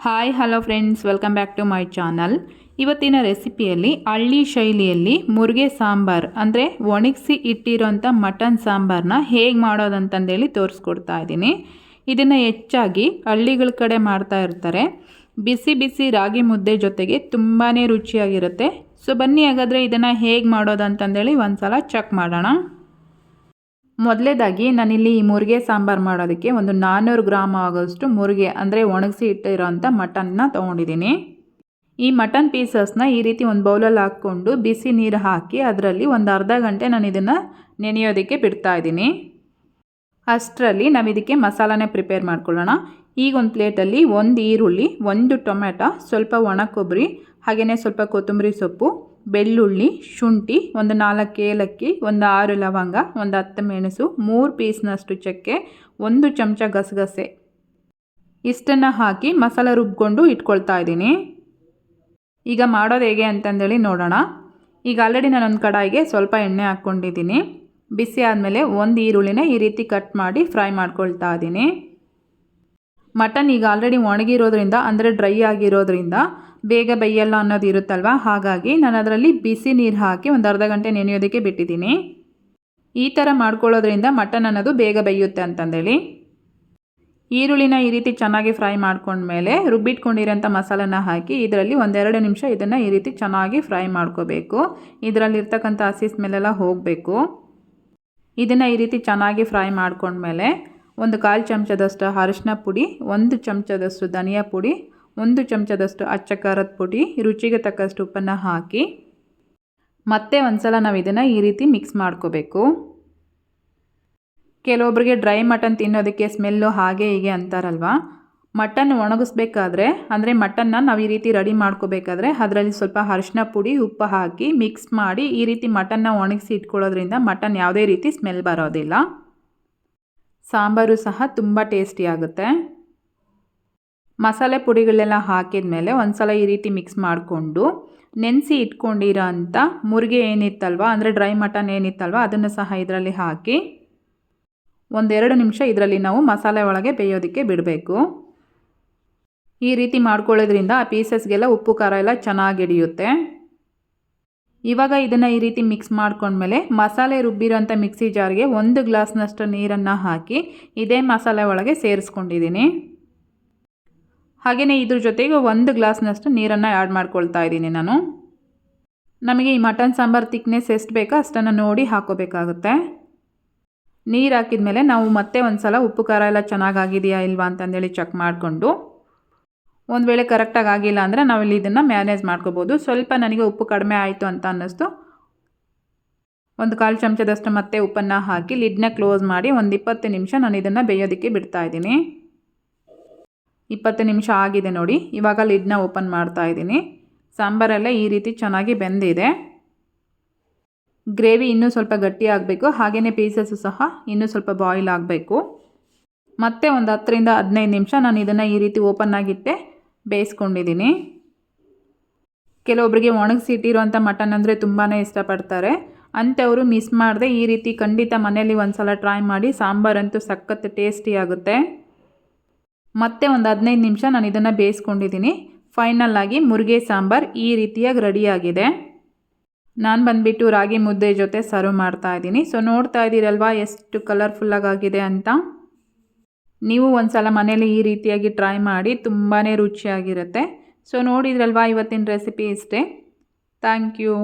Hi hello friends, welcome back to my channel. ಇವತ್ತಿನ ರೆಸಿಪಿಯಲ್ಲಿ ಹಳ್ಳಿ ಶೈಲಿಯಲ್ಲಿ ಮುರುಗೆ ಸಾಂಬಾರ್ ಅಂದರೆ ಒಣಗಿಸಿ ಇಟ್ಟಿರೋಂಥ ಮಟನ್ ಸಾಂಬಾರನ್ನ ಹೇಗೆ ಮಾಡೋದಂತಂದೇಳಿ ತೋರಿಸ್ಕೊಡ್ತಾ ಇದ್ದೀನಿ. ಇದನ್ನು ಹೆಚ್ಚಾಗಿ ಹಳ್ಳಿಗಳ ಕಡೆ ಮಾಡ್ತಾ ಇರ್ತಾರೆ. ಬಿಸಿ ಬಿಸಿ ರಾಗಿ ಮುದ್ದೆ ಜೊತೆಗೆ ತುಂಬಾ ರುಚಿಯಾಗಿರುತ್ತೆ. ಸೊ ಬನ್ನಿ ಹಾಗಾದರೆ ಇದನ್ನು ಹೇಗೆ ಮಾಡೋದಂತಂದೇಳಿ ಒಂದು ಸಲ ಚೆಕ್ ಮಾಡೋಣ. ಮೊದಲೇದಾಗಿ ನಾನಿಲ್ಲಿ ಈ ಮುರುಗೆ ಸಾಂಬಾರು ಮಾಡೋದಕ್ಕೆ ಒಂದು 400 ಗ್ರಾಮ್ ಆಗೋಷ್ಟು ಮುರುಗೆ ಅಂದರೆ ಒಣಗಿಸಿ ಇಟ್ಟಿರೋಂಥ ಮಟನ್ನ ತೊಗೊಂಡಿದ್ದೀನಿ. ಈ ಮಟನ್ ಪೀಸಸ್ನ ಈ ರೀತಿ ಒಂದು ಬೌಲಲ್ಲಿ ಹಾಕ್ಕೊಂಡು ಬಿಸಿ ನೀರು ಹಾಕಿ ಅದರಲ್ಲಿ ಒಂದು ಅರ್ಧ ಗಂಟೆ ನಾನು ಇದನ್ನು ನೆನೆಯೋದಕ್ಕೆ ಬಿಡ್ತಾ ಇದ್ದೀನಿ. ಅಷ್ಟರಲ್ಲಿ ನಾವು ಇದಕ್ಕೆ ಮಸಾಲಾನೇ ಪ್ರಿಪೇರ್ ಮಾಡ್ಕೊಳ್ಳೋಣ. ಈಗ ಒಂದು ಪ್ಲೇಟಲ್ಲಿ ಒಂದು ಈರುಳ್ಳಿ, ಒಂದು ಟೊಮೆಟೊ, ಸ್ವಲ್ಪ ಒಣ ಕೊಬ್ಬರಿ, ಹಾಗೆಯೇ ಸ್ವಲ್ಪ ಕೊತ್ತಂಬರಿ ಸೊಪ್ಪು, ಬೆಳ್ಳುಳ್ಳಿ, ಶುಂಠಿ, ಒಂದು 4 ಏಲಕ್ಕಿ, ಒಂದು 6 ಲವಂಗ, ಒಂದು 10 ಮೆಣಸು, 3 ಪೀಸ್ನಷ್ಟು ಚಕ್ಕೆ, 1 ಚಮಚ ಗಸಗಸೆ ಇಷ್ಟನ್ನು ಹಾಕಿ ಮಸಾಲೆ ರುಬ್ಕೊಂಡು ಇಟ್ಕೊಳ್ತಾ ಇದ್ದೀನಿ. ಈಗ ಮಾಡೋದು ಹೇಗೆ ಅಂತಂದೇಳಿ ನೋಡೋಣ. ಈಗ ಆಲ್ರೆಡಿ ನಾನೊಂದು ಕಡಾಯಿಗೆ ಸ್ವಲ್ಪ ಎಣ್ಣೆ ಹಾಕ್ಕೊಂಡಿದ್ದೀನಿ. ಬಿಸಿ ಆದಮೇಲೆ ಒಂದು ಈರುಳ್ಳಿನ ಈ ರೀತಿ ಕಟ್ ಮಾಡಿ ಫ್ರೈ ಮಾಡ್ಕೊಳ್ತಾ ಇದ್ದೀನಿ. ಮಟನ್ ಈಗ ಆಲ್ರೆಡಿ ಒಣಗಿರೋದ್ರಿಂದ ಅಂದರೆ ಡ್ರೈ ಆಗಿರೋದ್ರಿಂದ ಬೇಗ ಬೇಯಲ್ಲ ಅನ್ನೋದು ಇರುತ್ತಲ್ವ, ಹಾಗಾಗಿ ನಾನು ಅದರಲ್ಲಿ ಬಿಸಿ ನೀರು ಹಾಕಿ ಒಂದು ಅರ್ಧ ಗಂಟೆ ನೆನೆಯೋದಕ್ಕೆ ಬಿಟ್ಟಿದ್ದೀನಿ. ಈ ಥರ ಮಾಡ್ಕೊಳ್ಳೋದ್ರಿಂದ ಮಟನ್ ಅನ್ನೋದು ಬೇಗ ಬೇಯುತ್ತೆ ಅಂತಂದೇಳಿ. ಈರುಳ್ಳಿನ ಈ ರೀತಿ ಚೆನ್ನಾಗಿ ಫ್ರೈ ಮಾಡ್ಕೊಂಡ್ಮೇಲೆ ರುಬ್ಬಿಟ್ಕೊಂಡಿರೋಂಥ ಮಸಾಲನ ಹಾಕಿ ಇದರಲ್ಲಿ 1-2 ನಿಮಿಷ ಇದನ್ನು ಈ ರೀತಿ ಚೆನ್ನಾಗಿ ಫ್ರೈ ಮಾಡ್ಕೋಬೇಕು. ಇದರಲ್ಲಿರ್ತಕ್ಕಂಥ ಹಸಿ ಸ್ಮೆಲ್ಲೆಲ್ಲ ಹೋಗಬೇಕು. ಇದನ್ನು ಈ ರೀತಿ ಚೆನ್ನಾಗಿ ಫ್ರೈ ಮಾಡ್ಕೊಂಡ್ಮೇಲೆ ಒಂದು 1/4 ಚಮಚದಷ್ಟು ಅರಿಶಿನ ಪುಡಿ, 1 ಚಮಚದಷ್ಟು ಧನಿಯಾ ಪುಡಿ, 1 ಚಮಚದಷ್ಟು ಅಚ್ಚ ಖಾರದ ಪುಡಿ, ರುಚಿಗೆ ತಕ್ಕಷ್ಟು ಉಪ್ಪನ್ನು ಹಾಕಿ ಮತ್ತೆ ಒಂದು ಸಲ ನಾವು ಇದನ್ನು ಈ ರೀತಿ ಮಿಕ್ಸ್ ಮಾಡ್ಕೋಬೇಕು. ಕೆಲವೊಬ್ಬರಿಗೆ ಡ್ರೈ ಮಟನ್ ತಿನ್ನೋದಕ್ಕೆ ಸ್ಮೆಲ್ಲು ಹಾಗೆ ಹೀಗೆ ಅಂತಾರಲ್ವ. ಮಟನ್ ಒಣಗಿಸ್ಬೇಕಾದ್ರೆ ಅಂದರೆ ಮಟನ್ನ ನಾವು ಈ ರೀತಿ ರೆಡಿ ಮಾಡ್ಕೋಬೇಕಾದ್ರೆ ಅದರಲ್ಲಿ ಸ್ವಲ್ಪ ಅರಿಶಿನ ಪುಡಿ, ಉಪ್ಪು ಹಾಕಿ ಮಿಕ್ಸ್ ಮಾಡಿ ಈ ರೀತಿ ಮಟನ್ನ ಒಣಗಿಸಿ ಇಟ್ಕೊಳ್ಳೋದ್ರಿಂದ ಮಟನ್ ಯಾವುದೇ ರೀತಿ ಸ್ಮೆಲ್ ಬರೋದಿಲ್ಲ. ಸಾಂಬಾರು ಸಹ ತುಂಬ ಟೇಸ್ಟಿಯಾಗುತ್ತೆ. ಮಸಾಲೆ ಪುಡಿಗಳೆಲ್ಲ ಹಾಕಿದ ಮೇಲೆ ಒಂದು ಸಲ ಈ ರೀತಿ ಮಿಕ್ಸ್ ಮಾಡಿಕೊಂಡು ನೆನೆಸಿ ಇಟ್ಕೊಂಡಿರೋ ಅಂಥ ಮುರುಗೆ ಏನಿತ್ತಲ್ವ ಅಂದರೆ ಡ್ರೈ ಮಟನ್ ಏನಿತ್ತಲ್ವ ಅದನ್ನು ಸಹ ಇದರಲ್ಲಿ ಹಾಕಿ 1-2 ನಿಮಿಷ ಇದರಲ್ಲಿ ನಾವು ಮಸಾಲೆ ಒಳಗೆ ಬೇಯೋದಕ್ಕೆ ಬಿಡಬೇಕು. ಈ ರೀತಿ ಮಾಡ್ಕೊಳ್ಳೋದ್ರಿಂದ ಆ ಪೀಸಸ್ಗೆಲ್ಲ ಉಪ್ಪು ಖಾರ ಎಲ್ಲ ಚೆನ್ನಾಗಿ ಹಿಡಿಯುತ್ತೆ. ಇವಾಗ ಇದನ್ನು ಈ ರೀತಿ ಮಿಕ್ಸ್ ಮಾಡ್ಕೊಂಡ್ಮೇಲೆ ಮಸಾಲೆ ರುಬ್ಬಿರೋಂಥ ಮಿಕ್ಸಿ ಜಾರ್ಗೆ 1 ಗ್ಲಾಸ್ನಷ್ಟು ನೀರನ್ನು ಹಾಕಿ ಇದೇ ಮಸಾಲೆ ಒಳಗೆ ಸೇರಿಸ್ಕೊಂಡಿದ್ದೀನಿ. ಹಾಗೆಯೇ ಇದ್ರ ಜೊತೆಗೆ 1 ಗ್ಲಾಸ್ನಷ್ಟು ನೀರನ್ನು ಆ್ಯಡ್ ಮಾಡ್ಕೊಳ್ತಾ ಇದ್ದೀನಿ ನಾನು. ನಮಗೆ ಈ ಮಟನ್ ಸಾಂಬಾರು ತಿಕ್ನೆಸ್ ಎಷ್ಟು ಬೇಕೋ ಅಷ್ಟನ್ನು ನೋಡಿ ಹಾಕೋಬೇಕಾಗುತ್ತೆ. ನೀರು ಹಾಕಿದ ಮೇಲೆ ನಾವು ಮತ್ತೆ ಒಂದು ಸಲ ಉಪ್ಪು ಖಾರ ಎಲ್ಲ ಚೆನ್ನಾಗಾಗಿದೆಯಾ ಇಲ್ವಾ ಅಂತಂದೇಳಿ ಚೆಕ್ ಮಾಡಿಕೊಂಡು ಒಂದು ವೇಳೆ ಕರೆಕ್ಟಾಗಿ ಆಗಿಲ್ಲ ಅಂದರೆ ನಾವಿಲ್ಲಿ ಇದನ್ನು ಮ್ಯಾನೇಜ್ ಮಾಡ್ಕೋಬೋದು. ಸ್ವಲ್ಪ ನನಗೆ ಉಪ್ಪು ಕಡಿಮೆ ಆಯಿತು ಅಂತ ಅನ್ನಿಸ್ತು. ಒಂದು 1/4 ಚಮಚದಷ್ಟು ಮತ್ತೆ ಉಪ್ಪನ್ನು ಹಾಕಿ ಲಿಡ್ನ ಕ್ಲೋಸ್ ಮಾಡಿ ಒಂದು 20 ನಿಮಿಷ ನಾನು ಇದನ್ನು ಬೇಯೋದಕ್ಕೆ ಬಿಡ್ತಾ ಇದ್ದೀನಿ. 20 ನಿಮಿಷ ಆಗಿದೆ ನೋಡಿ. ಇವಾಗ ಲಿಡ್ನ ಓಪನ್ ಮಾಡ್ತಾ ಇದ್ದೀನಿ. ಸಾಂಬಾರೆಲ್ಲ ಈ ರೀತಿ ಚೆನ್ನಾಗಿ ಬೆಂದಿದೆ. ಗ್ರೇವಿ ಇನ್ನೂ ಸ್ವಲ್ಪ ಗಟ್ಟಿ ಆಗಬೇಕು. ಹಾಗೆಯೇ ಪೀಸಸ್ಸು ಸಹ ಇನ್ನೂ ಸ್ವಲ್ಪ ಬಾಯ್ಲ್ ಆಗಬೇಕು. ಮತ್ತೆ ಒಂದು 10-15 ನಿಮಿಷ ನಾನು ಇದನ್ನು ಈ ರೀತಿ ಓಪನ್ ಆಗಿಟ್ಟೆ ಬೇಯಿಸ್ಕೊಂಡಿದ್ದೀನಿ. ಕೆಲವೊಬ್ಬರಿಗೆ ಒಣಗಿಸಿ ಇಟ್ಟಿರುವಂಥ ಮಟನ್ ಅಂದರೆ ತುಂಬಾ ಇಷ್ಟಪಡ್ತಾರೆ. ಅಂಥವರು ಮಿಸ್ ಮಾಡದೆ ಈ ರೀತಿ ಖಂಡಿತ ಮನೆಯಲ್ಲಿ ಒಂದು ಸಲ ಟ್ರೈ ಮಾಡಿ. ಸಾಂಬಾರಂತೂ ಸಖತ್ ಟೇಸ್ಟಿ ಆಗುತ್ತೆ. ಮತ್ತೆ ಒಂದು 15 ನಿಮಿಷ ನಾನು ಇದನ್ನು ಬೇಯಿಸ್ಕೊಂಡಿದ್ದೀನಿ. ಫೈನಲ್ ಆಗಿ ಮುರುಗೆ ಸಾಂಬಾರು ಈ ರೀತಿಯಾಗಿ ರೆಡಿಯಾಗಿದೆ. ನಾನು ಬಂದುಬಿಟ್ಟು ರಾಗಿ ಮುದ್ದೆ ಜೊತೆ ಸರ್ವ್ ಮಾಡ್ತಾ ಇದ್ದೀನಿ. ಸೊ ನೋಡ್ತಾ ಇದ್ದೀರಲ್ವಾ ಎಷ್ಟು ಕಲರ್ಫುಲ್ಲಾಗಿದೆ ಅಂತ. ನೀವು ಒಂದು ಸಲ ಮನೇಲಿ ಈ ರೀತಿಯಾಗಿ ಟ್ರೈ ಮಾಡಿ, ತುಂಬಾ ರುಚಿಯಾಗಿರುತ್ತೆ. ಸೊ ನೋಡಿದ್ರಲ್ವಾ ಇವತ್ತಿನ ರೆಸಿಪಿ ಇಷ್ಟೇ. Thank you.